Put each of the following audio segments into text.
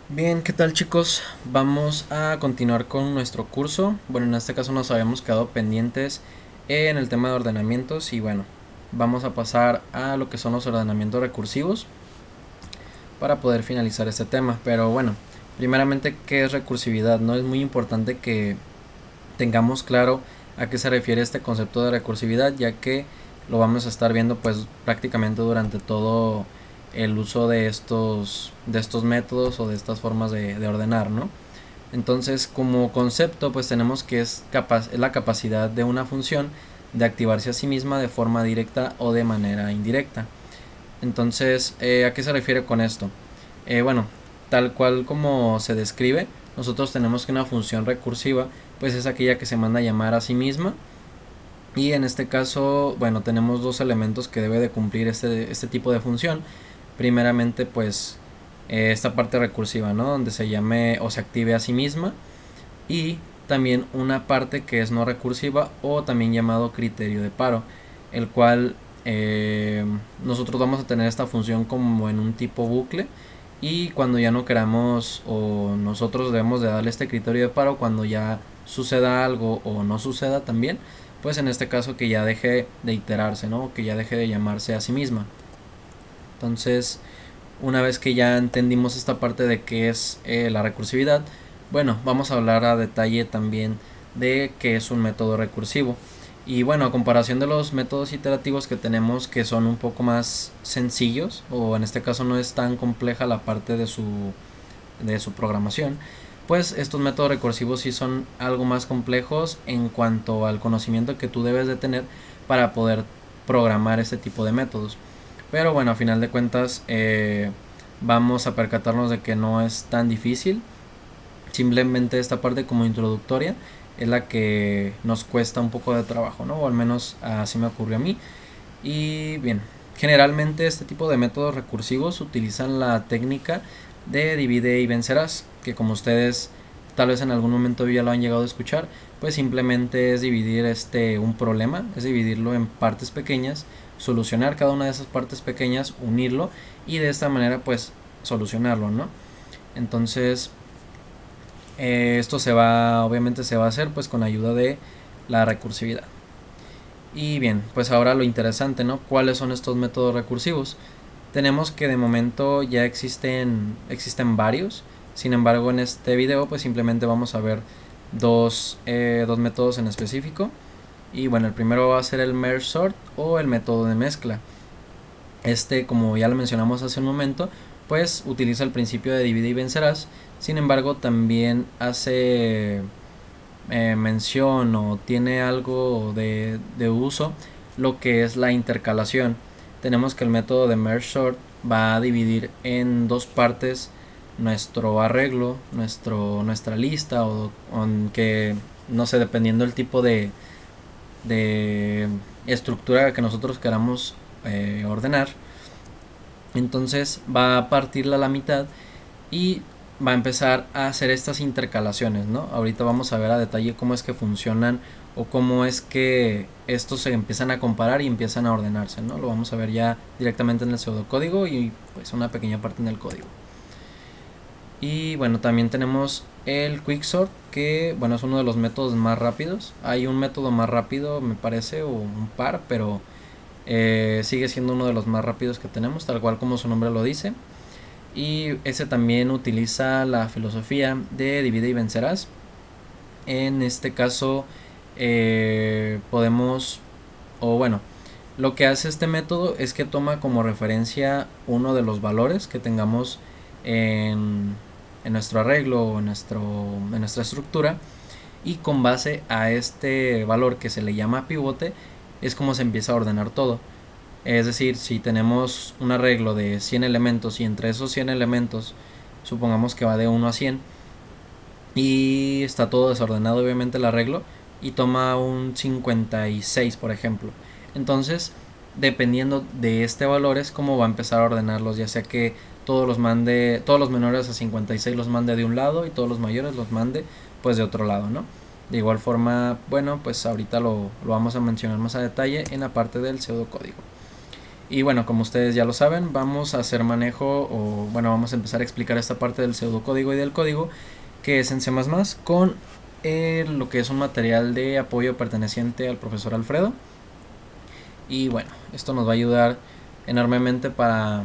Bien, ¿qué tal chicos? Vamos a continuar con nuestro curso. Bueno, en este caso nos habíamos quedado pendientes en el tema de ordenamientos y bueno, vamos a pasar a lo que son los ordenamientos recursivos para poder finalizar este tema. Pero bueno, primeramente, ¿qué es recursividad? No es muy importante que tengamos claro a qué se refiere este concepto de recursividad, ya que lo vamos a estar viendo pues prácticamente durante todo el uso de estos métodos o de estas formas de ordenar, ¿no? Entonces, como concepto, pues tenemos que es la capacidad de una función de activarse a sí misma de forma directa o de manera indirecta. Entonces, ¿a qué se refiere con esto? Bueno, tal cual como se describe, nosotros tenemos que una función recursiva, pues es aquella que se manda a llamar a sí misma. Y en este caso, bueno, tenemos dos elementos que debe de cumplir este tipo de función. Primeramente, pues esta parte recursiva, ¿no? Donde se llame o se active a sí misma. Y también una parte que es no recursiva o también llamado criterio de paro, el cual nosotros vamos a tener esta función como en un tipo bucle, y cuando ya no queramos o nosotros debemos de darle este criterio de paro cuando ya suceda algo o no suceda también, pues en este caso que ya deje de iterarse, ¿no? Que ya deje de llamarse a sí misma. Entonces, una vez que ya entendimos esta parte de qué es la recursividad, bueno, vamos a hablar a detalle también de qué es un método recursivo. Y bueno, a comparación de los métodos iterativos que tenemos, que son un poco más sencillos, o en este caso no es tan compleja la parte de su programación, pues estos métodos recursivos sí son algo más complejos en cuanto al conocimiento que tú debes de tener para poder programar este tipo de métodos. Pero bueno, a final de cuentas vamos a percatarnos de que no es tan difícil. Simplemente esta parte como introductoria es la que nos cuesta un poco de trabajo, ¿no? O al menos así me ocurrió a mí. Y bien, generalmente este tipo de métodos recursivos utilizan la técnica de divide y vencerás, que como ustedes tal vez en algún momento ya lo han llegado a escuchar, pues simplemente es dividir un problema, es dividirlo en partes pequeñas, solucionar cada una de esas partes pequeñas, unirlo y de esta manera pues solucionarlo, ¿no? Entonces esto obviamente se va a hacer pues con ayuda de la recursividad. Y bien, pues ahora lo interesante, ¿no? ¿Cuáles son estos métodos recursivos? Tenemos que de momento ya existen varios. Sin embargo, en este video pues simplemente vamos a ver dos métodos en específico. Y bueno, el primero va a ser el merge sort o el método de mezcla. Como ya lo mencionamos hace un momento, pues utiliza el principio de divide y vencerás. Sin embargo, también hace mención o tiene algo de uso lo que es la intercalación. Tenemos que el método de merge sort va a dividir en dos partes nuestro arreglo, nuestra lista, o que no sé, dependiendo del tipo de estructura que nosotros queramos ordenar. Entonces va a partirla a la mitad y va a empezar a hacer estas intercalaciones, ¿no? Ahorita vamos a ver a detalle cómo es que funcionan o cómo es que estos se empiezan a comparar y empiezan a ordenarse, ¿no? Lo vamos a ver ya directamente en el pseudocódigo y pues una pequeña parte en el código. Y bueno, también tenemos el quicksort, que bueno, es uno de los métodos más rápidos. Hay un método más rápido, me parece, o un par, pero sigue siendo uno de los más rápidos que tenemos, tal cual como su nombre lo dice. Y ese también utiliza la filosofía de divide y vencerás. En este caso podemos, o bueno, lo que hace este método es que toma como referencia uno de los valores que tengamos en nuestro arreglo o en nuestra estructura, y con base a este valor que se le llama pivote es como se empieza a ordenar todo. Es decir, si tenemos un arreglo de 100 elementos y entre esos 100 elementos supongamos que va de 1 a 100 y está todo desordenado obviamente el arreglo y toma un 56 por ejemplo, entonces dependiendo de este valor es como va a empezar a ordenarlos, ya sea que todos los menores a 56 los mande de un lado y todos los mayores los mande pues de otro lado, ¿no? De igual forma, bueno, pues ahorita lo vamos a mencionar más a detalle en la parte del pseudocódigo. Y bueno, como ustedes ya lo saben, vamos a hacer manejo, o bueno, vamos a empezar a explicar esta parte del pseudocódigo y del código, que es en C++, con lo que es un material de apoyo perteneciente al profesor Alfredo. Y bueno, esto nos va a ayudar enormemente para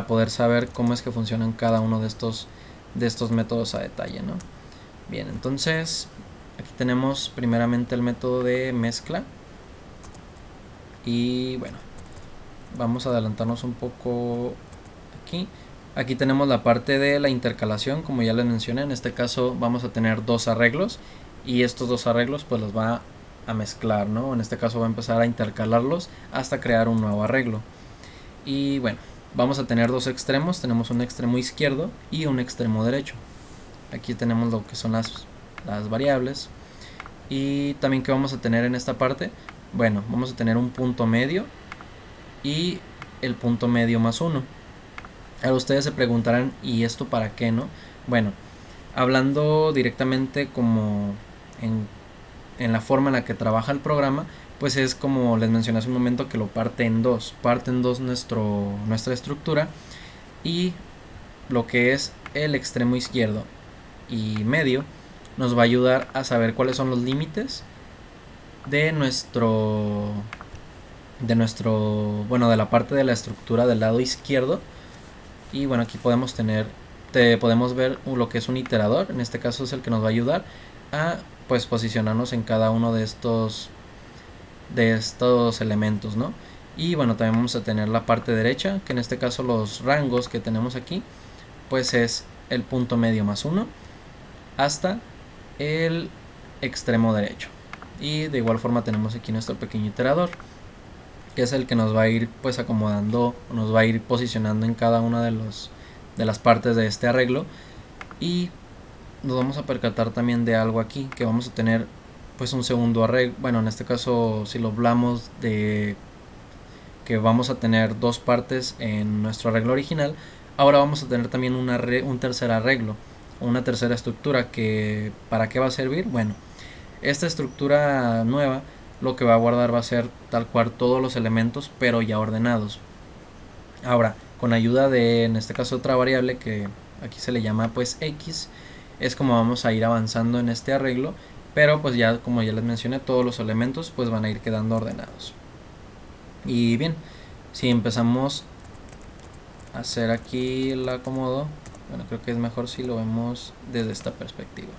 poder saber cómo es que funcionan cada uno de estos métodos a detalle, ¿no? Bien, entonces aquí tenemos primeramente el método de mezcla. Y bueno, vamos a adelantarnos un poco aquí. Aquí tenemos la parte de la intercalación, como ya les mencioné. En este caso vamos a tener dos arreglos y estos dos arreglos pues los va a mezclar, ¿no? En este caso va a empezar a intercalarlos hasta crear un nuevo arreglo. Y bueno, vamos a tener dos extremos. Tenemos un extremo izquierdo y un extremo derecho. Aquí tenemos lo que son las variables. Y también que vamos a tener en esta parte, bueno, vamos a tener un punto medio y el punto medio más 1. Ahora ustedes se preguntarán, ¿y esto para qué, no? Bueno, hablando directamente como en la forma en la que trabaja el programa, pues es como les mencioné hace un momento, que lo parte en dos. Parte en dos nuestra estructura, y lo que es el extremo izquierdo y medio nos va a ayudar a saber cuáles son los límites de bueno, de la parte de la estructura del lado izquierdo. Y bueno, aquí podemos ver lo que es un iterador. En este caso es el que nos va a ayudar a pues posicionarnos en cada uno de estos elementos, ¿no? Y bueno, también vamos a tener la parte derecha, que en este caso los rangos que tenemos aquí pues es el punto medio más 1 hasta el extremo derecho. Y de igual forma tenemos aquí nuestro pequeño iterador, que es el que nos va a ir pues acomodando, nos va a ir posicionando en cada una de las partes de este arreglo. Y nos vamos a percatar también de algo aquí, que vamos a tener pues un segundo arreglo. Bueno, en este caso, si lo hablamos de que vamos a tener dos partes en nuestro arreglo original, ahora vamos a tener también un tercer arreglo, una tercera estructura, que ¿para qué va a servir? Bueno, esta estructura nueva lo que va a guardar va a ser tal cual todos los elementos, pero ya ordenados. Ahora, con ayuda de, en este caso, otra variable que aquí se le llama pues x, es como vamos a ir avanzando en este arreglo, pero pues ya, como ya les mencioné, todos los elementos pues van a ir quedando ordenados. Y bien, si empezamos a hacer aquí el acomodo, bueno, creo que es mejor si lo vemos desde esta perspectiva.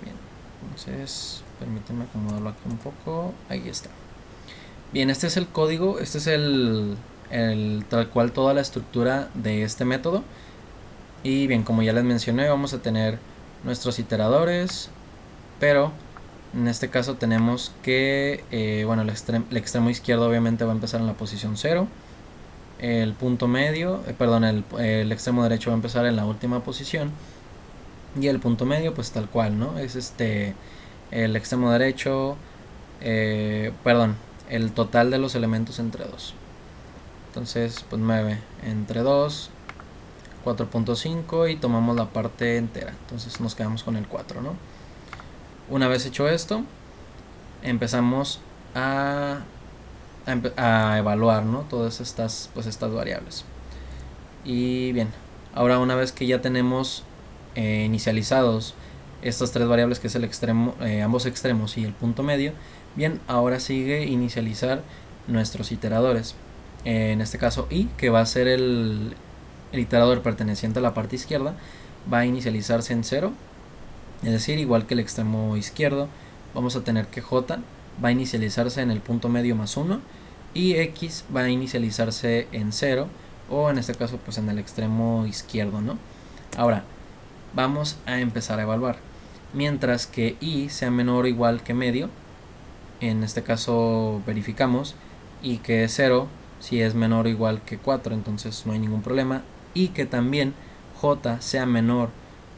Bien, entonces permítanme acomodarlo aquí un poco. Ahí está. Bien, este es el código, este es el tal cual toda la estructura de este método. Y bien, como ya les mencioné, vamos a tener nuestros iteradores, pero en este caso tenemos que bueno, el extremo izquierdo obviamente va a empezar en la posición 0, el punto medio, perdón, el extremo derecho va a empezar en la última posición, y el punto medio pues tal cual, ¿no? Es el extremo derecho, perdón, el total de los elementos entre 2. Entonces pues 9 entre 2, 4.5, y tomamos la parte entera, entonces nos quedamos con el 4, ¿no? Una vez hecho esto, empezamos a evaluar, ¿no? Todas estas variables. Y bien, ahora una vez que ya tenemos inicializados estas tres variables, que es el extremo, ambos extremos y el punto medio, bien, ahora sigue inicializar nuestros iteradores. En este caso i, que va a ser el iterador perteneciente a la parte izquierda, va a inicializarse en 0, es decir, igual que el extremo izquierdo. Vamos a tener que j va a inicializarse en el punto medio más 1 y x va a inicializarse en 0, o en este caso pues en el extremo izquierdo, ¿no? Ahora vamos a empezar a evaluar. Mientras que i sea menor o igual que medio, en este caso verificamos, y que 0 si es menor o igual que 4, entonces no hay ningún problema, y que también j sea menor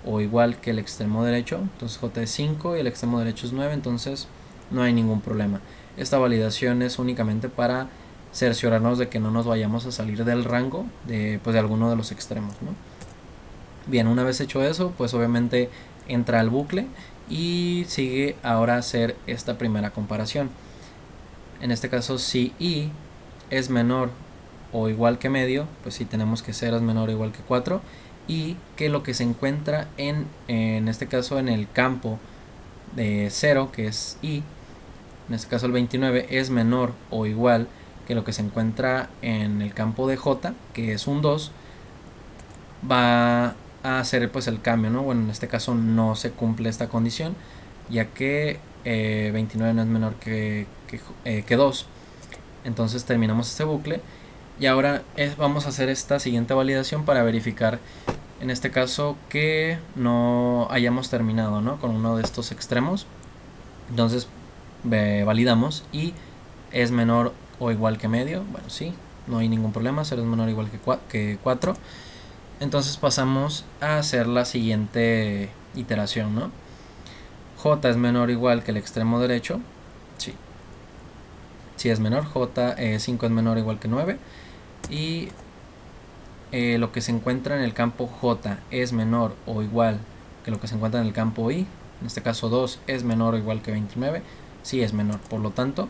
o igual que el extremo derecho, entonces j es 5 y el extremo derecho es 9, entonces no hay ningún problema. Esta validación es únicamente para cerciorarnos de que no nos vayamos a salir del rango de alguno de los extremos, ¿no? Bien, una vez hecho eso, pues obviamente entra al bucle y sigue ahora a hacer esta primera comparación. En este caso, si i es menor o igual que medio, pues sí tenemos que 0 es menor o igual que 4, y que lo que se encuentra en este caso en el campo de 0, que es i, en este caso el 29, es menor o igual que lo que se encuentra en el campo de j, que es un 2, va a hacer pues el cambio, ¿no? Bueno, en este caso no se cumple esta condición, ya que 29 no es menor que 2. Entonces terminamos este bucle y ahora vamos a hacer esta siguiente validación para verificar en este caso que no hayamos terminado, ¿no?, con uno de estos extremos. Entonces validamos y es menor o igual que medio. Bueno, sí, no hay ningún problema, 0 es menor o igual que 4. Entonces pasamos a hacer la siguiente iteración, ¿no? J es menor o igual que el extremo derecho. Sí, sí es menor. J 5 es menor o igual que 9. Y lo que se encuentra en el campo J es menor o igual que lo que se encuentra en el campo I. En este caso 2 es menor o igual que 29. Sí es menor. Por lo tanto,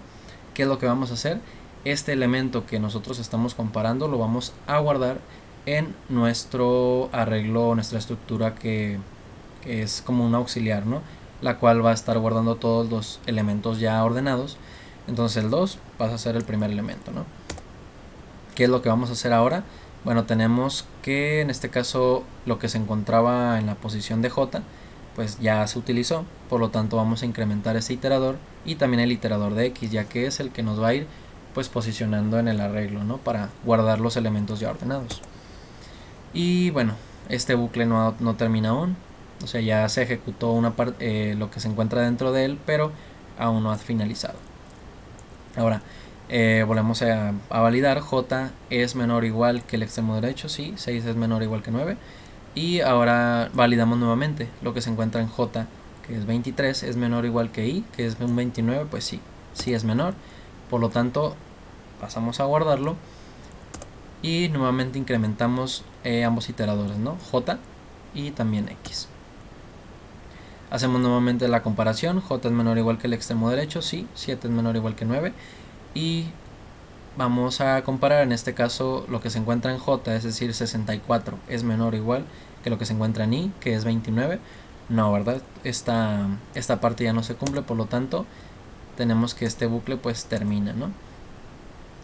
¿qué es lo que vamos a hacer? Este elemento que nosotros estamos comparando lo vamos a guardar en nuestro arreglo, nuestra estructura que es como un auxiliar, ¿no?, la cual va a estar guardando todos los elementos ya ordenados. Entonces el 2 pasa a ser el primer elemento, ¿no? ¿Qué es lo que vamos a hacer ahora? Bueno, tenemos que en este caso lo que se encontraba en la posición de j pues ya se utilizó, por lo tanto vamos a incrementar ese iterador y también el iterador de x, ya que es el que nos va a ir pues posicionando en el arreglo, ¿no?, para guardar los elementos ya ordenados. Y bueno, este bucle no termina aún, o sea, ya se ejecutó una parte, lo que se encuentra dentro de él, pero aún no ha finalizado. Ahora volvemos a validar. J es menor o igual que el extremo derecho, sí, 6 es menor o igual que 9. Y ahora validamos nuevamente lo que se encuentra en J, que es 23, es menor o igual que I, que es un 29, pues sí, sí es menor. Por lo tanto, pasamos a guardarlo y nuevamente incrementamos ambos iteradores, ¿no?, J y también X. Hacemos nuevamente la comparación. J es menor o igual que el extremo derecho, sí, 7 es menor o igual que 9. Y vamos a comparar en este caso lo que se encuentra en J, es decir 64 es menor o igual que lo que se encuentra en I, que es 29. No, ¿verdad? Esta parte ya no se cumple, por lo tanto tenemos que este bucle pues termina, ¿no?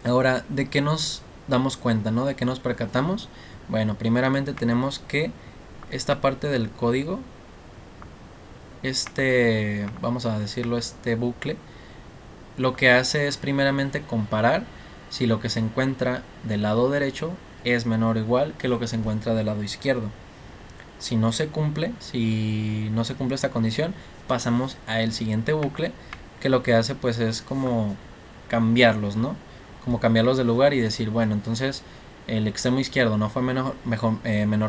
Ahora, ¿de qué nos damos cuenta, ¿no?, de qué nos percatamos? Bueno, primeramente tenemos que esta parte del código, vamos a decirlo, este bucle, lo que hace es primeramente comparar si lo que se encuentra del lado derecho es menor o igual que lo que se encuentra del lado izquierdo. Si no se cumple esta condición, pasamos al siguiente bucle, que lo que hace pues es como cambiarlos, ¿no?, como cambiarlos de lugar y decir, bueno, entonces el extremo izquierdo no fue menor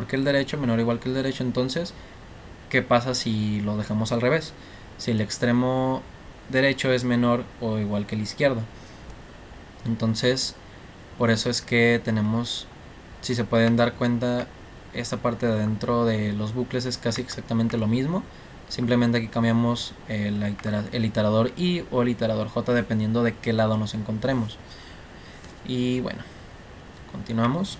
que el derecho, menor o igual que el derecho, entonces ¿qué pasa si lo dejamos al revés? Si el extremo derecho es menor o igual que el izquierdo. Entonces, por eso es que tenemos, si se pueden dar cuenta, esta parte de dentro de los bucles es casi exactamente lo mismo. Simplemente aquí cambiamos el iterador I o el iterador J dependiendo de qué lado nos encontremos. Y bueno, continuamos.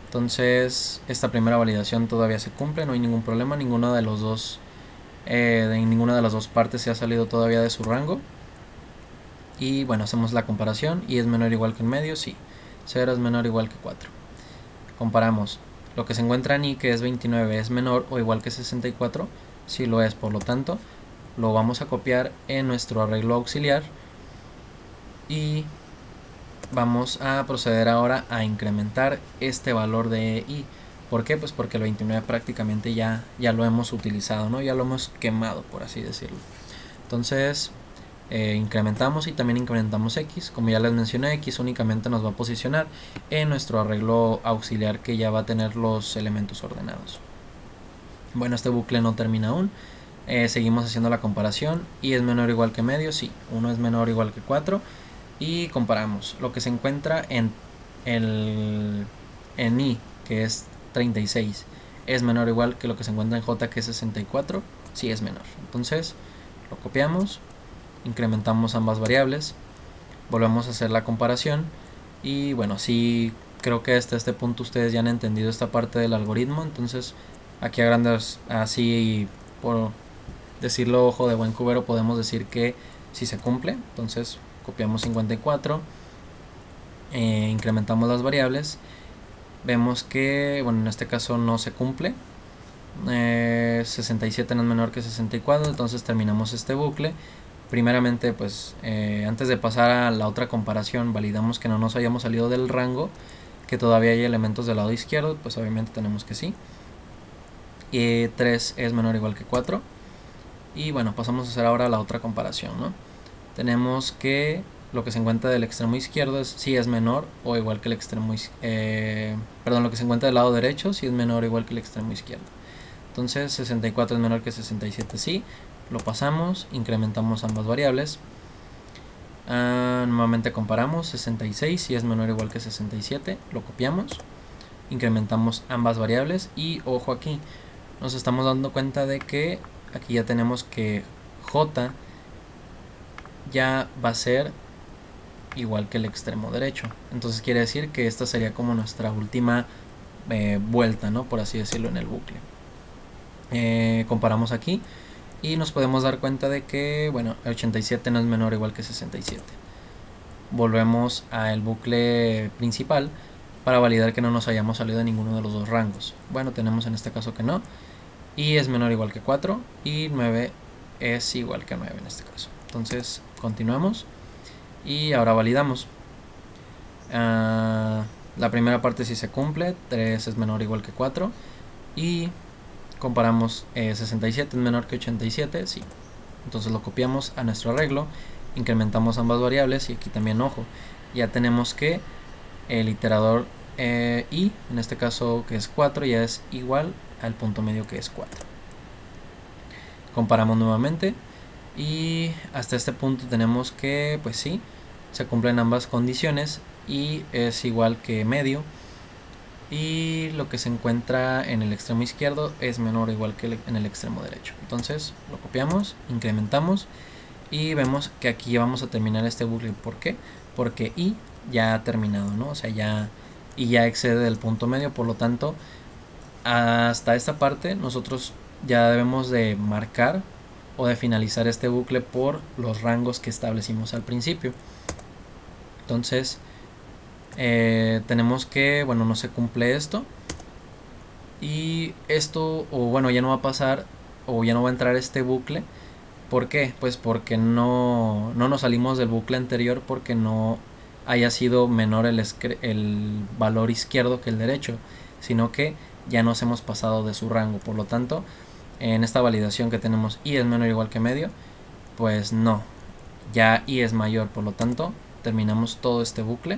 Entonces esta primera validación todavía se cumple, no hay ningún problema, ninguna de las dos partes se ha salido todavía de su rango. Y bueno, hacemos la comparación. Y es menor o igual que en medio, sí, 0 es menor o igual que 4. Comparamos lo que se encuentra en I, que es 29, es menor o igual que 64, sí lo es, por lo tanto lo vamos a copiar en nuestro arreglo auxiliar y vamos a proceder ahora a incrementar este valor de I. ¿Por qué? Pues porque el 29 prácticamente ya lo hemos utilizado, ¿no?, ya lo hemos quemado, por así decirlo. Entonces incrementamos y también incrementamos X. Como ya les mencioné, X únicamente nos va a posicionar en nuestro arreglo auxiliar que ya va a tener los elementos ordenados. Bueno, este bucle no termina aún. Seguimos haciendo la comparación. Y es menor o igual que medio, sí, 1 es menor o igual que 4. Y comparamos lo que se encuentra en I, que es 36, es menor o igual que lo que se encuentra en J, que es 64, sí es menor. Entonces lo copiamos incrementamos ambas variables, volvemos a hacer la comparación y bueno, sí, creo que hasta este punto ustedes ya han entendido esta parte del algoritmo. Entonces aquí a grandes, así por decirlo ojo de buen cubero, podemos decir que si se cumple. Entonces copiamos 54, incrementamos las variables, vemos que bueno, en este caso no se cumple, 67 no es menor que 64, entonces terminamos este bucle. Primeramente, pues antes de pasar a la otra comparación, validamos que no nos hayamos salido del rango, que todavía hay elementos del lado izquierdo, pues obviamente tenemos que sí. Y 3 es menor o igual que 4. Y bueno, pasamos a hacer ahora la otra comparación, ¿no? Tenemos que lo que se encuentra del extremo izquierdo si es menor o igual que el extremo lo que se encuentra del lado derecho si es menor o igual que el extremo izquierdo. Entonces 64 es menor que 67, sí, lo pasamos, incrementamos ambas variables. Nuevamente comparamos 66 si es menor o igual que 67, lo copiamos, incrementamos ambas variables y ojo aquí, nos estamos dando cuenta de que aquí ya tenemos que J ya va a ser igual que el extremo derecho. Entonces quiere decir que esta sería como nuestra última vuelta, ¿no? Por así decirlo, en el bucle. Comparamos aquí y nos podemos dar cuenta de que, bueno, 87 no es menor o igual que 67. Volvemos al bucle principal para validar que no nos hayamos salido de ninguno de los dos rangos. Bueno, tenemos en este caso que no, y es menor o igual que 4 y 9 es igual que 9 en este caso. Entonces continuamos y ahora validamos. La primera parte si se cumple, 3 es menor o igual que 4 y comparamos 67 es menor que 87, sí. Entonces lo copiamos a nuestro arreglo, incrementamos ambas variables y aquí también ojo, ya tenemos que el iterador i, en este caso que es 4, ya es igual al punto medio que es 4. Comparamos nuevamente y hasta este punto tenemos que pues sí, se cumplen ambas condiciones y es igual que medio, y lo que se encuentra en el extremo izquierdo es menor o igual que en el extremo derecho. Entonces lo copiamos, incrementamos y vemos que aquí vamos a terminar este bucle. ¿Por qué? Porque i ya ha terminado, ¿no? O sea, ya excede del punto medio, por lo tanto hasta esta parte nosotros ya debemos de marcar o de finalizar este bucle por los rangos que establecimos al principio. Entonces tenemos que, bueno, no se cumple esto y esto, o bueno, ya no va a pasar o ya no va a entrar este bucle. ¿Por qué? Pues porque no nos salimos del bucle anterior, porque no haya sido menor el valor izquierdo que el derecho, sino que ya nos hemos pasado de su rango. Por lo tanto, en esta validación que tenemos i es menor o igual que medio, pues no, ya i es mayor, por lo tanto terminamos todo este bucle.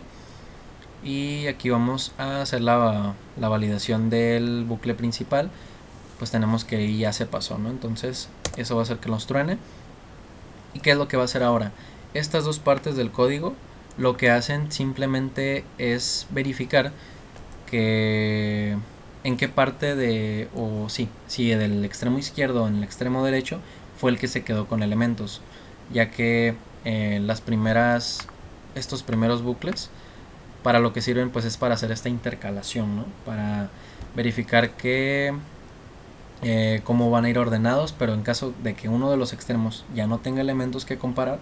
Y aquí vamos a hacer la validación del bucle principal, pues tenemos que i ya se pasó, ¿no? Entonces eso va a hacer que nos truene. ¿Y qué es lo que va a hacer ahora? Estas dos partes del código lo que hacen simplemente es verificar que en qué parte de, o sí, si del extremo izquierdo o en el extremo derecho fue el que se quedó con elementos, ya que estos primeros bucles para lo que sirven pues es para hacer esta intercalación, ¿no? Para verificar que cómo van a ir ordenados, pero en caso de que uno de los extremos ya no tenga elementos que comparar,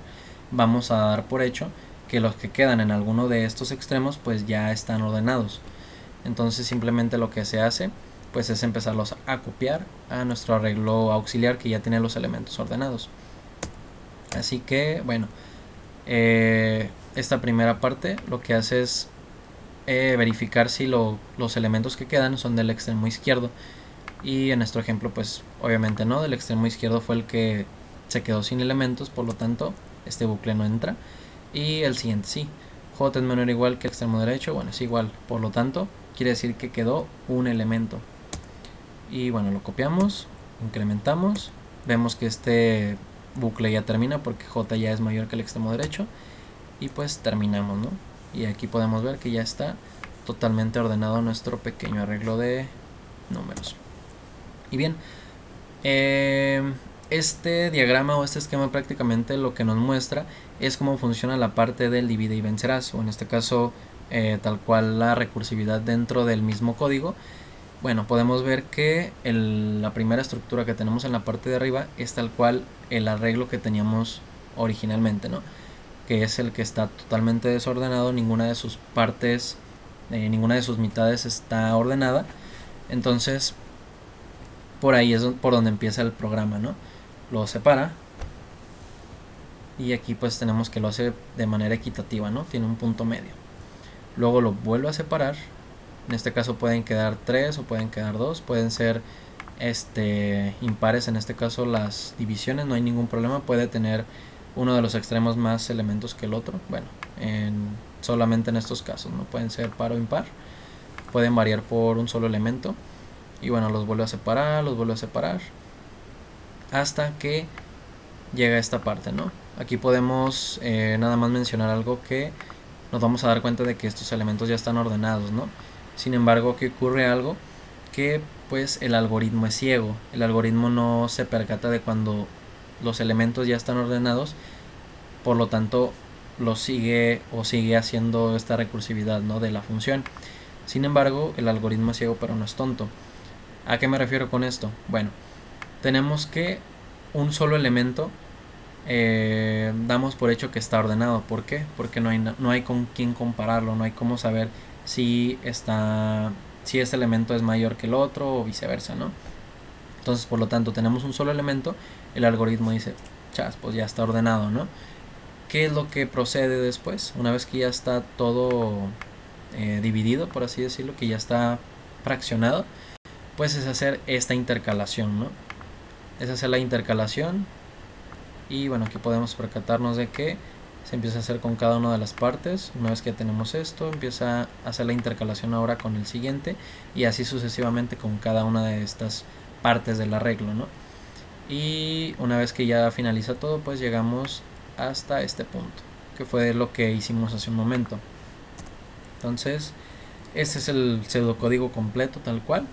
vamos a dar por hecho que los que quedan en alguno de estos extremos pues ya están ordenados. Entonces simplemente lo que se hace pues es empezarlos a copiar a nuestro arreglo auxiliar que ya tiene los elementos ordenados. Así que bueno, esta primera parte lo que hace es verificar si los elementos que quedan son del extremo izquierdo, y en nuestro ejemplo pues obviamente no, del extremo izquierdo fue el que se quedó sin elementos, por lo tanto este bucle no entra. Y el siguiente sí, j es menor o igual que el extremo derecho, bueno, es igual, por lo tanto quiere decir que quedó un elemento. Y bueno, lo copiamos, incrementamos, vemos que este bucle ya termina porque j ya es mayor que el extremo derecho, y pues terminamos, ¿no? Y aquí podemos ver que ya está totalmente ordenado nuestro pequeño arreglo de números. Y bien, Este diagrama o este esquema prácticamente lo que nos muestra es cómo funciona la parte del divide y vencerás, o en este caso tal cual la recursividad dentro del mismo código. Bueno, podemos ver que la primera estructura que tenemos en la parte de arriba es tal cual el arreglo que teníamos originalmente, ¿no? Que es el que está totalmente desordenado, ninguna de sus partes, ninguna de sus mitades está ordenada. Entonces, por ahí es por donde empieza el programa, ¿no? Lo separa y aquí pues tenemos que lo hace de manera equitativa, ¿no? Tiene un punto medio. Luego lo vuelve a separar. En este caso pueden quedar 3 o pueden quedar 2, pueden ser impares en este caso las divisiones, no hay ningún problema, puede tener uno de los extremos más elementos que el otro. Bueno, solamente en estos casos, no pueden ser par o impar, pueden variar por un solo elemento. Y bueno, los vuelve a separar, hasta que llega a esta parte, ¿no? Aquí podemos nada más mencionar algo que nos vamos a dar cuenta de que estos elementos ya están ordenados, ¿no? Sin embargo, que ocurre algo que pues el algoritmo es ciego. El algoritmo no se percata de cuando los elementos ya están ordenados, por lo tanto lo sigue haciendo esta recursividad, ¿no? De la función. Sin embargo, el algoritmo es ciego pero no es tonto. ¿A qué me refiero con esto? Bueno, tenemos que un solo elemento damos por hecho que está ordenado. ¿Por qué? Porque no hay con quién compararlo, no hay cómo saber si este elemento es mayor que el otro o viceversa, ¿no? Entonces, por lo tanto, tenemos un solo elemento, el algoritmo dice, chas, pues ya está ordenado, ¿no? ¿Qué es lo que procede después? Una vez que ya está todo dividido, por así decirlo, que ya está fraccionado, pues es hacer esta intercalación, ¿no? Es hacer la intercalación. Y bueno, aquí podemos percatarnos de que se empieza a hacer con cada una de las partes. Una vez que tenemos esto, empieza a hacer la intercalación ahora con el siguiente, y así sucesivamente con cada una de estas partes del arreglo, ¿no? Y una vez que ya finaliza todo, pues llegamos hasta este punto, que fue lo que hicimos hace un momento. Entonces, este es el pseudocódigo completo tal cual.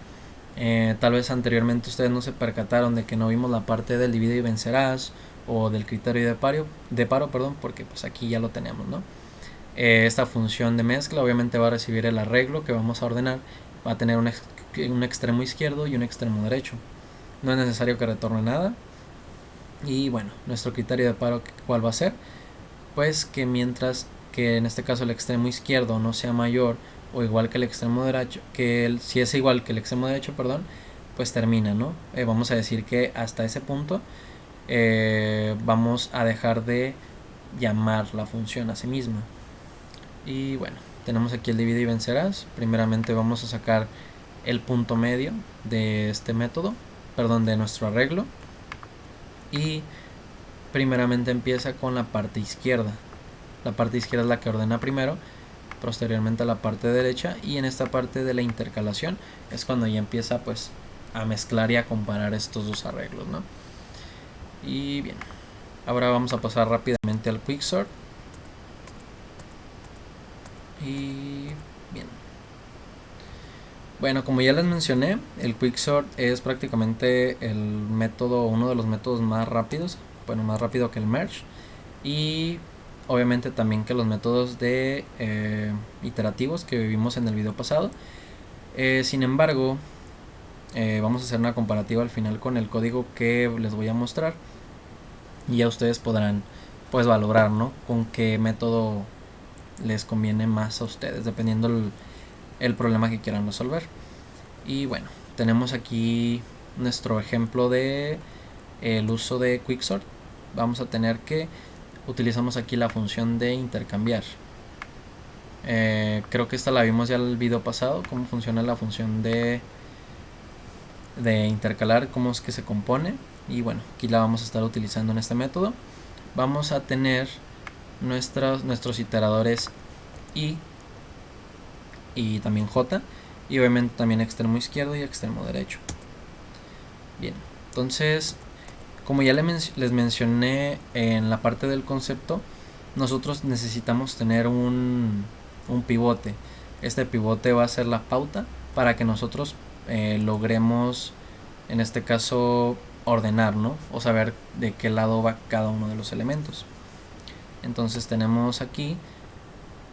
Tal vez anteriormente ustedes no se percataron de que no vimos la parte del divide y vencerás o del criterio de paro, porque pues aquí ya lo tenemos, ¿no? Esta función de mezcla obviamente va a recibir el arreglo que vamos a ordenar, va a tener un extremo izquierdo y un extremo derecho. No es necesario que retorne nada. Y bueno, nuestro criterio de paro, ¿cuál va a ser? Pues que mientras que en este caso el extremo izquierdo no sea mayor o igual que el extremo derecho, si es igual que el extremo derecho, pues termina, ¿no? Vamos a decir que hasta ese punto vamos a dejar de llamar la función a sí misma. Y bueno, tenemos aquí el divide y vencerás. Primeramente vamos a sacar el punto medio de este método, de nuestro arreglo. Y primeramente empieza con la parte izquierda. La parte izquierda es la que ordena primero, posteriormente a la parte derecha, y en esta parte de la intercalación es cuando ya empieza pues a mezclar y a comparar estos dos arreglos, ¿no? Y bien, ahora vamos a pasar rápidamente al quicksort. Y bien, bueno, como ya les mencioné, el quicksort es prácticamente uno de los métodos más rápidos, bueno, más rápido que el merge, y obviamente también que los métodos de iterativos que vimos en el video pasado. Sin embargo, vamos a hacer una comparativa al final con el código que les voy a mostrar, y ya ustedes podrán pues valorar, ¿no?, con qué método les conviene más a ustedes, dependiendo el problema que quieran resolver. Y bueno, tenemos aquí nuestro ejemplo de el uso de quicksort. Vamos a tener que utilizamos aquí la función de intercambiar. Creo que esta la vimos ya en el video pasado, cómo funciona la función de intercalar, cómo es que se compone. Y bueno, aquí la vamos a estar utilizando en este método. Vamos a tener nuestros iteradores i y también j, y obviamente también extremo izquierdo y extremo derecho. Bien, entonces, como ya les mencioné en la parte del concepto, nosotros necesitamos tener un pivote. Este pivote va a ser la pauta para que nosotros logremos, en este caso, ordenar, ¿no? O saber de qué lado va cada uno de los elementos. Entonces tenemos aquí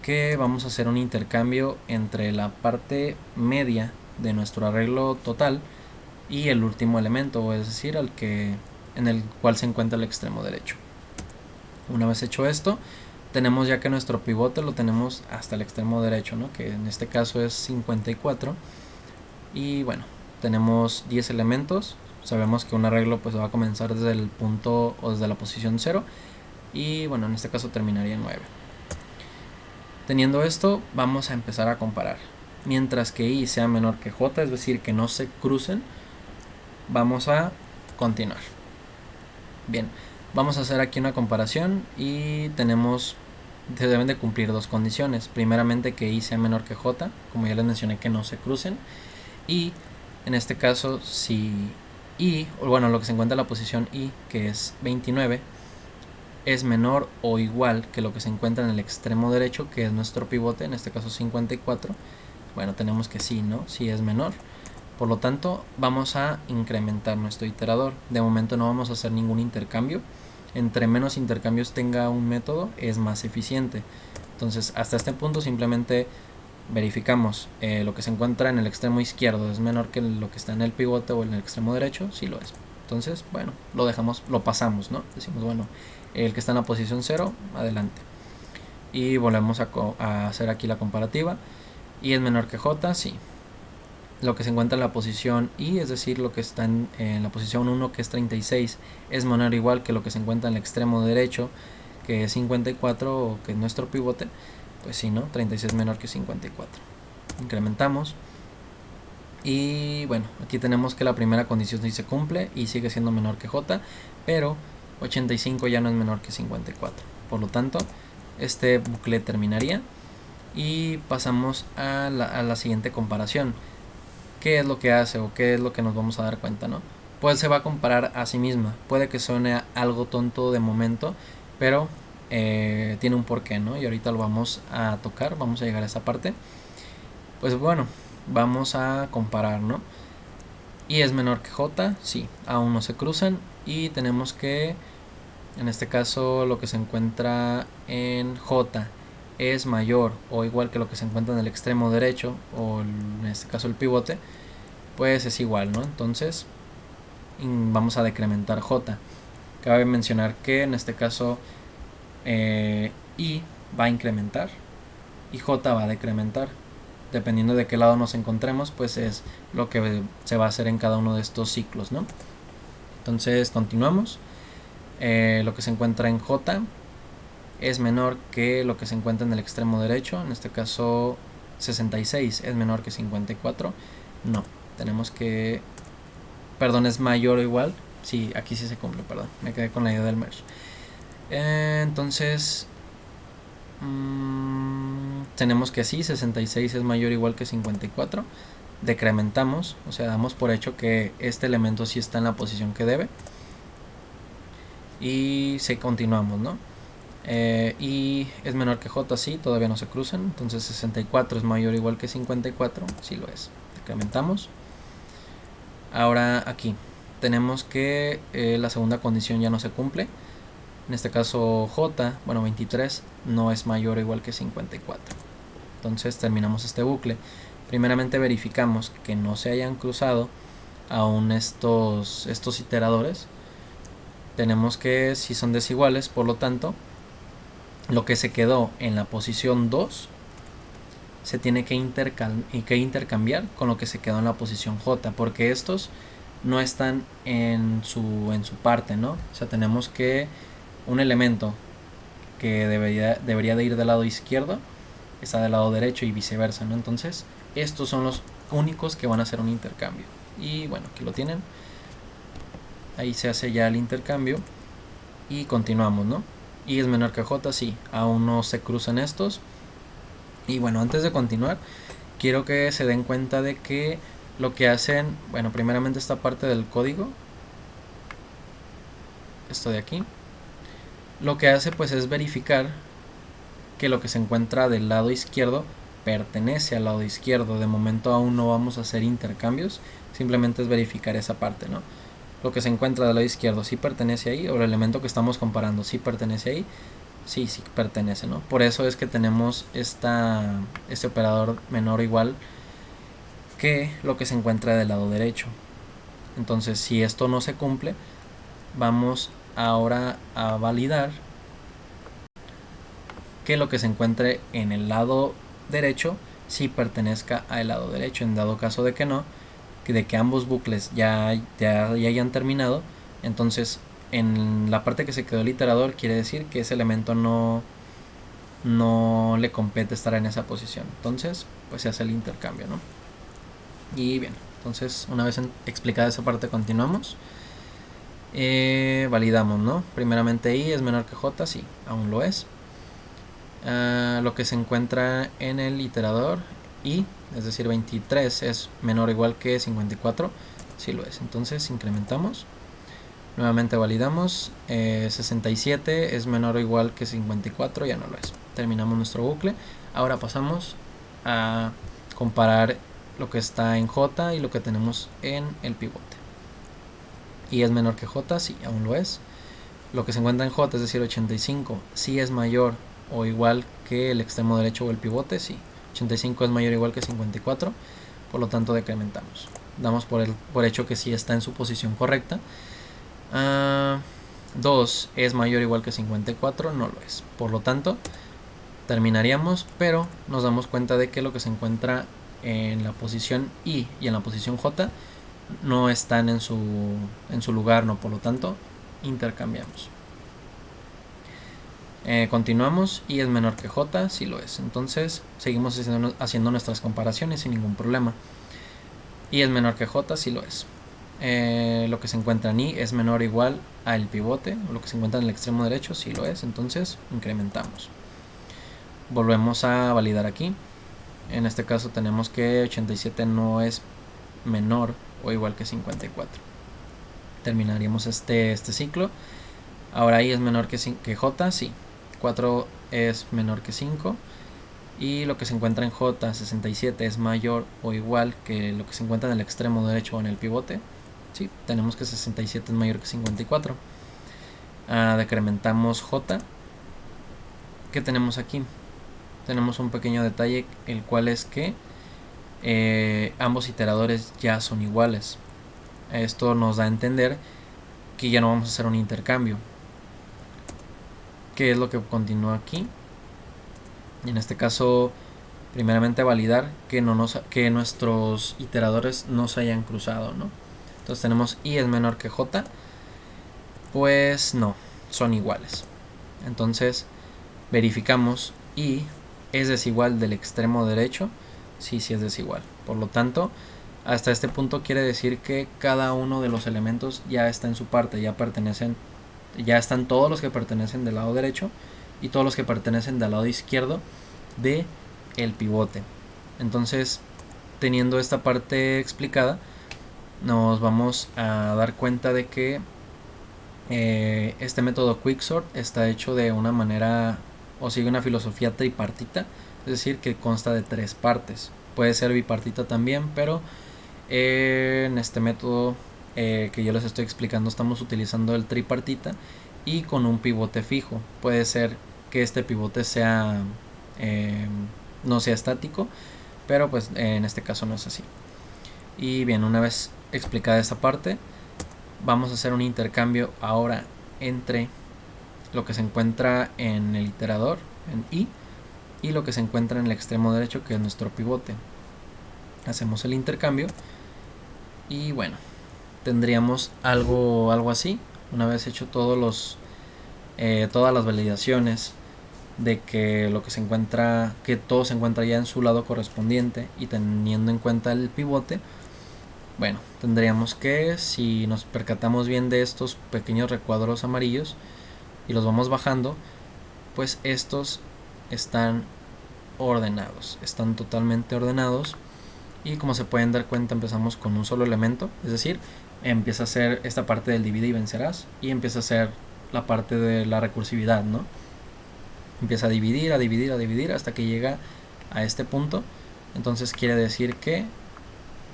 que vamos a hacer un intercambio entre la parte media de nuestro arreglo total y el último elemento, es decir, en el cual se encuentra el extremo derecho. Una vez hecho esto, tenemos ya que nuestro pivote lo tenemos hasta el extremo derecho, ¿no? Que en este caso es 54. Y bueno, tenemos 10 elementos. Sabemos que un arreglo pues va a comenzar desde el punto o desde la posición 0. Y bueno, en este caso terminaría en 9. Teniendo esto, vamos a empezar a comparar. Mientras que I sea menor que J, es decir, que no se crucen, vamos a continuar. Bien, vamos a hacer aquí una comparación y se deben de cumplir dos condiciones. Primeramente que I sea menor que J, como ya les mencioné, que no se crucen. Y en este caso, si I, o bueno, lo que se encuentra en la posición I, que es 29, es menor o igual que lo que se encuentra en el extremo derecho, que es nuestro pivote, en este caso 54, bueno, tenemos que sí, ¿no? Sí es menor. Por lo tanto, vamos a incrementar nuestro iterador. De momento no vamos a hacer ningún intercambio. Entre menos intercambios tenga un método, es más eficiente. Entonces, hasta este punto simplemente verificamos lo que se encuentra en el extremo izquierdo es menor que lo que está en el pivote o en el extremo derecho, sí lo es. Entonces, bueno, lo pasamos, ¿no? Decimos, bueno, el que está en la posición 0, adelante. Y volvemos a hacer aquí la comparativa. Y es menor que J, sí. Lo que se encuentra en la posición I, es decir, lo que está en la posición 1, que es 36, es menor o igual que lo que se encuentra en el extremo derecho, que es 54, o que es nuestro pivote. Pues sí, ¿no? 36 es menor que 54. Incrementamos. Y bueno, aquí tenemos que la primera condición sí se cumple y sigue siendo menor que J, pero 85 ya no es menor que 54. Por lo tanto, este bucle terminaría y pasamos a la siguiente comparación. ¿Qué es lo que hace o qué es lo que nos vamos a dar cuenta, no? Pues se va a comparar a sí misma. Puede que suene algo tonto de momento, pero tiene un porqué, ¿no? Y ahorita lo vamos a tocar, vamos a llegar a esa parte. Pues bueno, vamos a comparar, ¿no? Y es menor que J, sí, aún no se cruzan. Y tenemos que, en este caso, lo que se encuentra en J es mayor o igual que lo que se encuentra en el extremo derecho, o en este caso el pivote, pues es igual, ¿no? Entonces vamos a decrementar J. Cabe mencionar que en este caso I va a incrementar y J va a decrementar. Dependiendo de qué lado nos encontremos, pues es lo que se va a hacer en cada uno de estos ciclos, ¿no? Entonces continuamos. Lo que se encuentra en J es menor que lo que se encuentra en el extremo derecho. En este caso 66 es menor que 54. No, tenemos que... Perdón, es mayor o igual. Sí, aquí sí se cumple, perdón. Me quedé con la idea del merge. Entonces... tenemos que sí, 66 es mayor o igual que 54. Decrementamos, o sea, damos por hecho que este elemento sí está en la posición que debe. Y continuamos, ¿no? Y es menor que J, sí, todavía no se cruzan. Entonces 64 es mayor o igual que 54, sí lo es. Decrementamos. Ahora aquí tenemos que la segunda condición ya no se cumple. En este caso J, bueno, 23 no es mayor o igual que 54. Entonces terminamos este bucle. Primeramente verificamos que no se hayan cruzado aún estos iteradores. Tenemos que si son desiguales, por lo tanto, lo que se quedó en la posición 2 se tiene que intercambiar con lo que se quedó en la posición J, porque estos no están en su parte, ¿no? O sea, tenemos que un elemento que debería de ir del lado izquierdo está del lado derecho y viceversa, ¿no? Entonces, estos son los únicos que van a hacer un intercambio. Y bueno, aquí lo tienen. Ahí se hace ya el intercambio y continuamos, ¿no? Y es menor que J, sí, aún no se cruzan estos. Y bueno, antes de continuar, quiero que se den cuenta de que lo que hacen, bueno, primeramente esta parte del código, esto de aquí, lo que hace pues es verificar que lo que se encuentra del lado izquierdo pertenece al lado izquierdo. De momento aún no vamos a hacer intercambios, simplemente es verificar esa parte, ¿no? lo que se encuentra del lado izquierdo sí pertenece ahí, o el elemento que estamos comparando sí pertenece ahí, sí pertenece, ¿no? Por eso es que tenemos este operador menor o igual que lo que se encuentra del lado derecho. Entonces, si esto no se cumple, vamos ahora a validar que lo que se encuentre en el lado derecho sí pertenezca al lado derecho. En dado caso de que no, de que ambos bucles ya hayan terminado, entonces en la parte que se quedó el iterador quiere decir que ese elemento no le compete estar en esa posición. Entonces, pues se hace el intercambio, ¿no? Y bien, entonces una vez explicada esa parte, continuamos. Validamos, ¿no? Primeramente i es menor que j, sí, aún lo es. Lo que se encuentra en el iterador i, es decir 23, es menor o igual que 54, sí lo es. Entonces incrementamos, nuevamente validamos, 67 es menor o igual que 54, ya no lo es. Terminamos nuestro bucle. Ahora pasamos a comparar lo que está en j y lo que tenemos en el pivote. Y es menor que j, sí, aún lo es. Lo que se encuentra en j, es decir 85, sí es mayor o igual que el extremo derecho o el pivote, sí. 85 es mayor o igual que 54, por lo tanto decrementamos. Damos por hecho que sí está en su posición correcta. 2 es mayor o igual que 54, no lo es. Por lo tanto, terminaríamos, pero nos damos cuenta de que lo que se encuentra en la posición I y en la posición J no están en su lugar, no, por lo tanto intercambiamos. Continuamos, y es menor que j, sí lo es. Entonces seguimos haciendo nuestras comparaciones sin ningún problema. Y es menor que j, sí lo es. Lo que se encuentra en i es menor o igual al pivote, o lo que se encuentra en el extremo derecho, sí lo es. Entonces incrementamos. Volvemos a validar aquí. En este caso tenemos que 87 no es menor o igual que 54. Terminaríamos este ciclo. Ahora i es menor que j, sí. 4 es menor que 5. Y lo que se encuentra en j, 67, es mayor o igual que lo que se encuentra en el extremo derecho o en el pivote. Sí, tenemos que 67 es mayor que 54. Decrementamos j. ¿Qué tenemos aquí? Tenemos un pequeño detalle, el cual es que ambos iteradores ya son iguales. Esto nos da a entender que ya no vamos a hacer un intercambio. ¿Qué es lo que continúa aquí? En este caso, primeramente validar que nuestros iteradores no se hayan cruzado, ¿no? Entonces tenemos i es menor que j, pues no, son iguales. Entonces verificamos i es desigual del extremo derecho, sí es desigual. Por lo tanto, hasta este punto quiere decir que cada uno de los elementos ya está en su parte, ya están todos los que pertenecen del lado derecho y todos los que pertenecen del lado izquierdo de el pivote. Entonces, teniendo esta parte explicada, nos vamos a dar cuenta de que este método Quicksort está hecho de una manera, o sigue una filosofía tripartita, es decir, que consta de 3 partes. Puede ser bipartita también, pero en este método que yo les estoy explicando estamos utilizando el tripartita y con un pivote fijo. Puede ser que este pivote sea no sea estático, pero pues en este caso no es así. Y bien, una vez explicada esta parte, vamos a hacer un intercambio ahora entre lo que se encuentra en el iterador, en i, y lo que se encuentra en el extremo derecho, que es nuestro pivote. Hacemos el intercambio y bueno, tendríamos algo así. Una vez hecho todas las validaciones de que lo que se encuentra, que todo se encuentra ya en su lado correspondiente y teniendo en cuenta el pivote, bueno, tendríamos que, si nos percatamos bien de estos pequeños recuadros amarillos y los vamos bajando, pues estos están ordenados, están totalmente ordenados. Y como se pueden dar cuenta, empezamos con un solo elemento, es decir, empieza a ser esta parte del divide y vencerás, y empieza a ser la parte de la recursividad, ¿no? Empieza a dividir, a dividir, a dividir hasta que llega a este punto. Entonces quiere decir que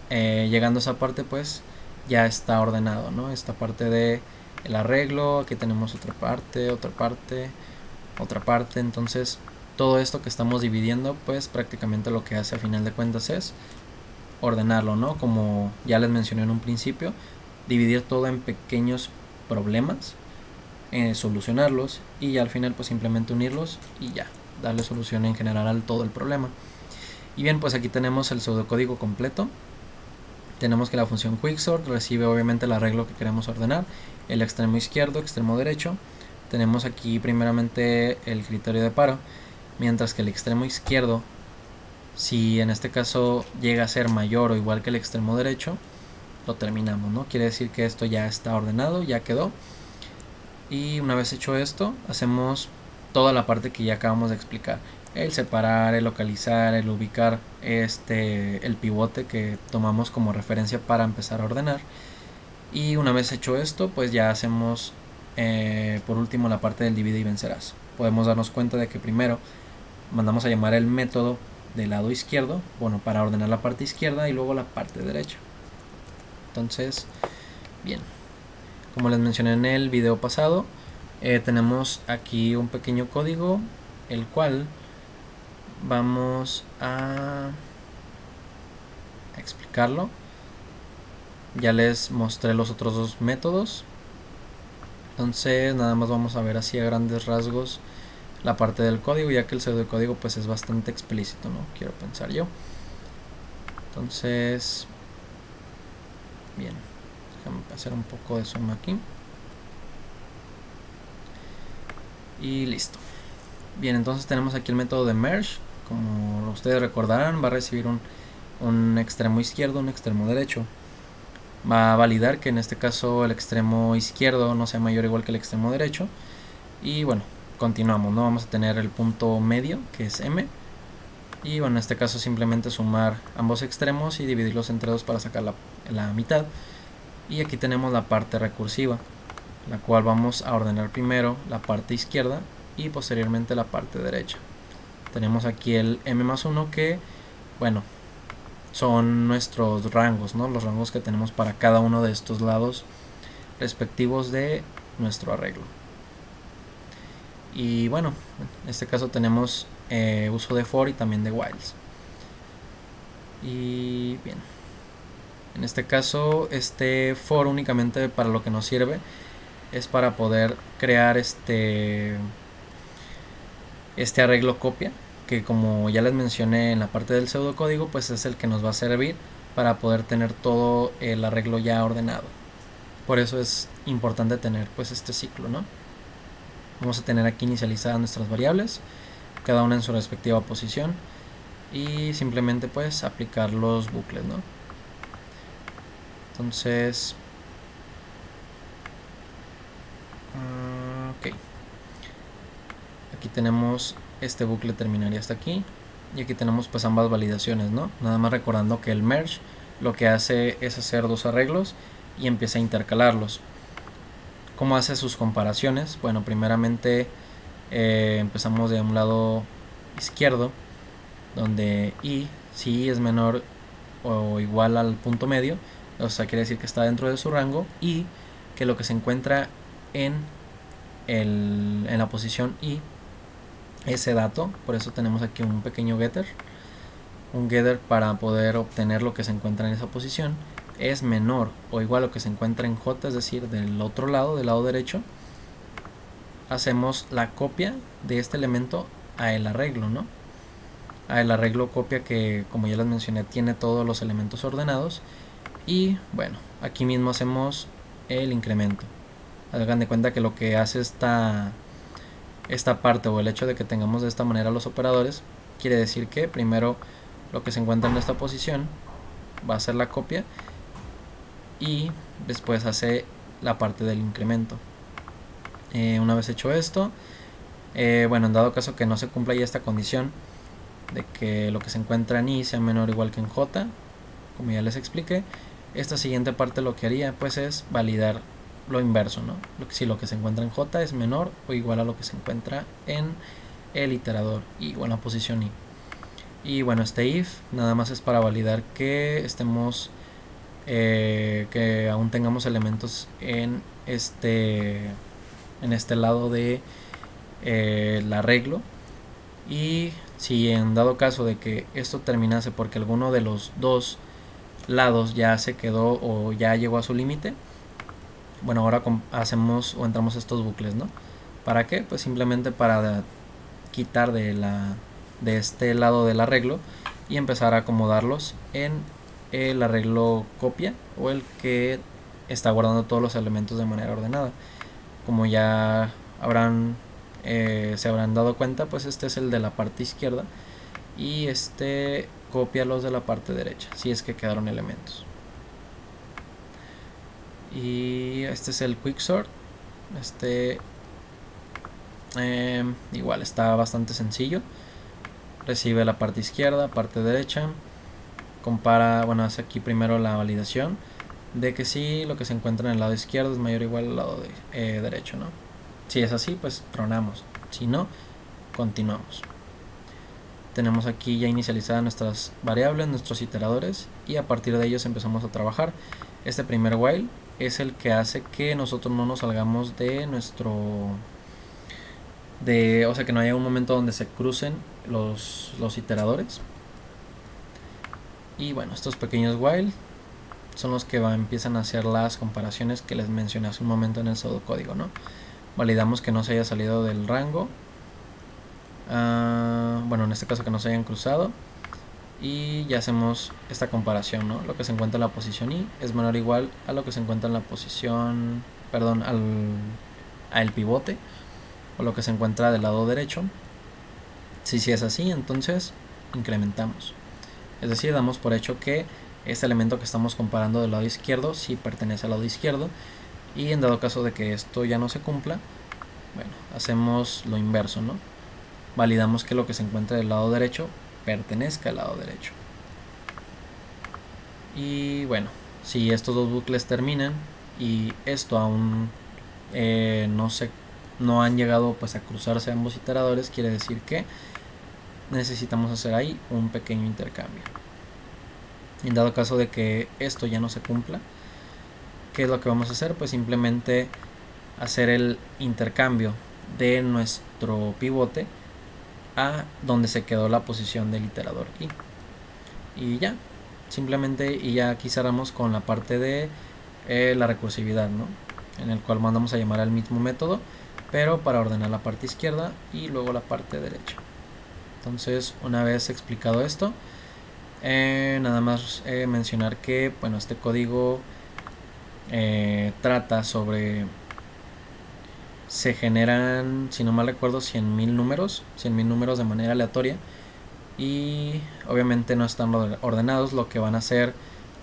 llegando a esa parte, pues ya está ordenado, ¿no? Esta parte de el arreglo, aquí tenemos otra parte, entonces todo esto que estamos dividiendo pues prácticamente lo que hace a final de cuentas es ordenarlo, ¿no? Como ya les mencioné en un principio, dividir todo en pequeños problemas, solucionarlos y al final pues simplemente unirlos y ya, darle solución en general a todo el problema. Y bien, pues aquí tenemos el pseudocódigo completo. Tenemos que la función quicksort recibe obviamente el arreglo que queremos ordenar, el extremo izquierdo, extremo derecho. Tenemos aquí primeramente el criterio de paro, mientras que el extremo izquierdo, si en este caso llega a ser mayor o igual que el extremo derecho, lo terminamos, ¿no? Quiere decir que esto ya está ordenado, ya quedó. Y una vez hecho esto, hacemos toda la parte que ya acabamos de explicar: el separar, el localizar, el ubicar el pivote que tomamos como referencia para empezar a ordenar. Y una vez hecho esto, pues ya hacemos por último la parte del divide y vencerás. Podemos darnos cuenta de que primero mandamos a llamar el método del lado izquierdo, bueno, para ordenar la parte izquierda, y luego la parte derecha. Entonces, bien, como les mencioné en el video pasado, tenemos aquí un pequeño código, el cual vamos a explicarlo. Ya les mostré los otros dos métodos, entonces nada más vamos a ver así a grandes rasgos la parte del código, ya que el pseudocódigo pues es bastante explícito, ¿no? Quiero pensar yo. Entonces, bien, déjame hacer un poco de zoom aquí y listo. Bien, entonces tenemos aquí el método de merge. Como ustedes recordarán, va a recibir un extremo izquierdo, un extremo derecho. Va a validar que en este caso el extremo izquierdo no sea mayor o igual que el extremo derecho. Y bueno, continuamos, ¿no? Vamos a tener el punto medio, que es m. Y bueno, en este caso simplemente sumar ambos extremos y dividirlos entre dos para sacar la mitad. Y aquí tenemos la parte recursiva, la cual vamos a ordenar primero la parte izquierda y posteriormente la parte derecha. Tenemos aquí el m+1 que, bueno, son nuestros rangos, ¿no? Los rangos que tenemos para cada uno de estos lados respectivos de nuestro arreglo. Y bueno, en este caso tenemos uso de for y también de whiles. Y bien, en este caso este for únicamente para lo que nos sirve es para poder crear este arreglo copia, que como ya les mencioné en la parte del pseudocódigo, pues es el que nos va a servir para poder tener todo el arreglo ya ordenado. Por eso es importante tener pues este ciclo, ¿no? Vamos a tener aquí inicializadas nuestras variables, cada una en su respectiva posición, y simplemente pues aplicar los bucles, ¿no? Entonces, ok, aquí tenemos este bucle, terminaría hasta aquí, y aquí tenemos pues ambas validaciones, ¿no? Nada más recordando que el merge lo que hace es hacer dos arreglos y empieza a intercalarlos. ¿Cómo hace sus comparaciones? Bueno, primeramente empezamos de un lado izquierdo, donde i, si i es menor o igual al punto medio, o sea, quiere decir que está dentro de su rango, y que lo que se encuentra en la posición i, ese dato, por eso tenemos aquí un pequeño getter, para poder obtener lo que se encuentra en esa posición, es menor o igual a lo que se encuentra en j, es decir, del otro lado, del lado derecho. Hacemos la copia de este elemento a el arreglo, ¿no? A el arreglo copia que, como ya les mencioné, tiene todos los elementos ordenados. Y bueno, aquí mismo hacemos el incremento. Hagan de cuenta que lo que hace esta parte, o el hecho de que tengamos de esta manera los operadores, quiere decir que primero lo que se encuentra en esta posición va a ser la copia y después hace la parte del incremento. Una vez hecho esto, bueno, en dado caso que no se cumpla ya esta condición de que lo que se encuentra en i sea menor o igual que en j, como ya les expliqué, esta siguiente parte lo que haría pues es validar lo inverso, ¿no? Si lo que se encuentra en j es menor o igual a lo que se encuentra en el iterador y bueno, la posición i. Y bueno, este if nada más es para validar que estemos que aún tengamos elementos en este lado de el arreglo. Y si en dado caso de que esto terminase porque alguno de los dos lados ya se quedó o ya llegó a su límite, bueno, ahora hacemos o entramos estos bucles, ¿no? ¿Para qué? Pues simplemente para quitar de este lado del arreglo y empezar a acomodarlos en el arreglo copia, o el que está guardando todos los elementos de manera ordenada. Como ya se habrán dado cuenta, pues este es el de la parte izquierda y este copia los de la parte derecha, si es que quedaron elementos. Y este es el quicksort. Igual está bastante sencillo. Recibe la parte izquierda, parte derecha, compara, bueno, hace aquí primero la validación de que si lo que se encuentra en el lado izquierdo es mayor o igual al lado derecho, ¿no? Si es así, pues tronamos. Si no, continuamos. Tenemos aquí ya inicializadas nuestras variables, nuestros iteradores, y a partir de ellos empezamos a trabajar. Este primer while es el que hace que nosotros no nos salgamos de o sea, que no haya un momento donde se crucen los iteradores. Y bueno, estos pequeños while son los que empiezan a hacer las comparaciones que les mencioné hace un momento en el pseudocódigo, ¿no? Validamos que no se haya salido del rango, bueno, en este caso que no se hayan cruzado, y ya hacemos esta comparación, ¿no? Lo que se encuentra en la posición I es menor o igual a lo que se encuentra en la posición, perdón, al pivote, o lo que se encuentra del lado derecho. Si es así, entonces incrementamos, es decir, damos por hecho que este elemento que estamos comparando del lado izquierdo sí pertenece al lado izquierdo, y en dado caso de que esto ya no se cumpla, bueno, hacemos lo inverso, ¿no? Validamos que lo que se encuentra del lado derecho pertenezca al lado derecho. Y bueno, si estos dos bucles terminan y esto aún no han llegado pues a cruzarse ambos iteradores, quiere decir que necesitamos hacer ahí un pequeño intercambio. En dado caso de que esto ya no se cumpla, ¿qué es lo que vamos a hacer? Pues simplemente hacer el intercambio de nuestro pivote a donde se quedó la posición del iterador I. Y ya, simplemente, y ya aquí cerramos con la parte de la recursividad, ¿no? En el cual mandamos a llamar al mismo método, pero para ordenar la parte izquierda y luego la parte derecha. Entonces, una vez explicado esto, nada más mencionar que, bueno, este código trata sobre, se generan, si no mal recuerdo, 100.000 números de manera aleatoria, y obviamente no están ordenados. Lo que van a hacer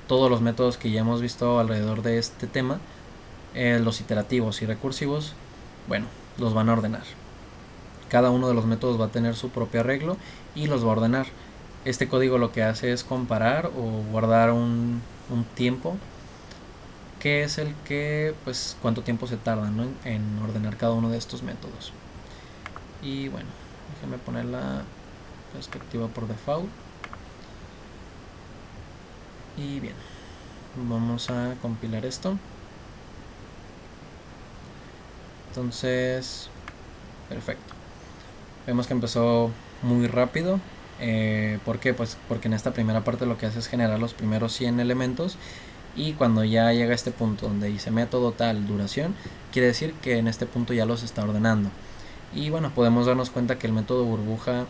todos los métodos que ya hemos visto alrededor de este tema, los iterativos y recursivos, bueno, los van a ordenar. Cada uno de los métodos va a tener su propio arreglo y los va a ordenar. Este código lo que hace es comparar o guardar un tiempo, que es el que, pues, cuánto tiempo se tarda, ¿no?, en ordenar cada uno de estos métodos. Y bueno, déjenme poner la perspectiva por default. Y bien, vamos a compilar esto. Entonces, perfecto. Vemos que empezó muy rápido. ¿Por qué? Pues porque en esta primera parte lo que hace es generar los primeros 100 elementos, y cuando ya llega a este punto donde dice método tal duración, quiere decir que en este punto ya los está ordenando. Y bueno, podemos darnos cuenta que el método burbuja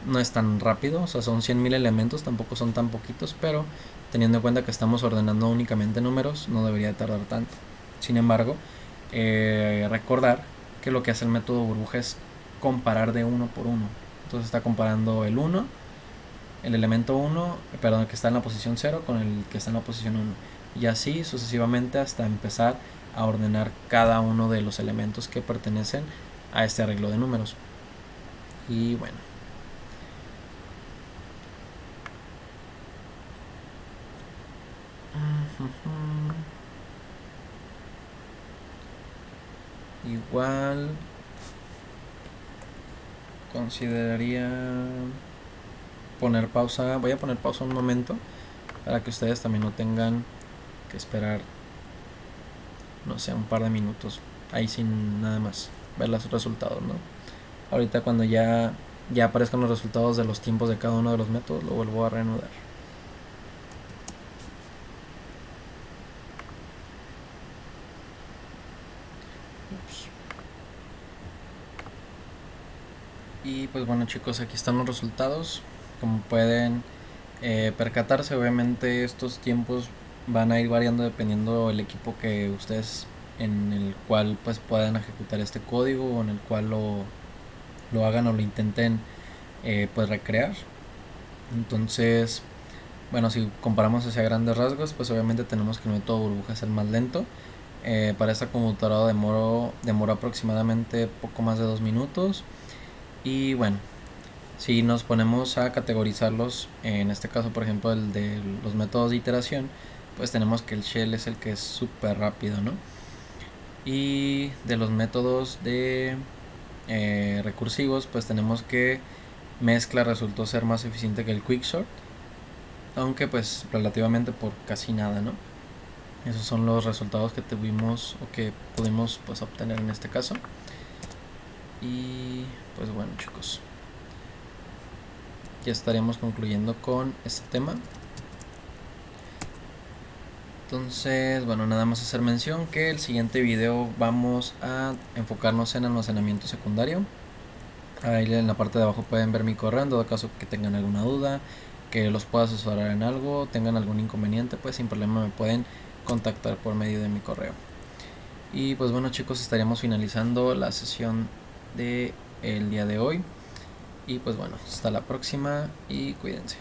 no es tan rápido, o sea, son 100.000 elementos, tampoco son tan poquitos, pero teniendo en cuenta que estamos ordenando únicamente números, no debería tardar tanto. Sin embargo, recordar que lo que hace el método burbuja es comparar de uno por uno. Entonces está comparando el elemento 1, perdón, que está en la posición 0 con el que está en la posición 1, y así sucesivamente hasta empezar a ordenar cada uno de los elementos que pertenecen a este arreglo de números. Y bueno, igual consideraría poner pausa. Voy a poner pausa un momento para que ustedes también no tengan que esperar, no sé, un par de minutos ahí sin nada más ver los resultados, ¿no? Ahorita cuando ya aparezcan los resultados de los tiempos de cada uno de los métodos, lo vuelvo a reanudar. Ups. Y pues bueno, chicos, aquí están los resultados. Como pueden percatarse, obviamente estos tiempos van a ir variando dependiendo del equipo que ustedes, en el cual pues puedan ejecutar este código, o en el cual lo hagan o lo intenten pues recrear. Entonces, bueno, si comparamos hacia grandes rasgos, pues obviamente tenemos que el método burbuja es el más lento. Para esta computadora demoró aproximadamente poco más de 2 minutos. Y bueno, si nos ponemos a categorizarlos, en este caso por ejemplo el de los métodos de iteración, pues tenemos que el shell es el que es súper rápido, ¿no? Y de los métodos de recursivos, pues tenemos que mezcla resultó ser más eficiente que el quicksort, aunque pues relativamente por casi nada, ¿no? Esos son los resultados que tuvimos o que pudimos pues obtener en este caso. Y pues bueno, chicos, ya estaremos concluyendo con este tema. Entonces, bueno, nada más hacer mención que el siguiente video vamos a enfocarnos en almacenamiento secundario. Ahí en la parte de abajo pueden ver mi correo en todo caso que tengan alguna duda, que los pueda asesorar en algo, tengan algún inconveniente, pues sin problema me pueden contactar por medio de mi correo. Y pues bueno, chicos, estaríamos finalizando la sesión de el día de hoy. Y pues bueno, hasta la próxima y cuídense.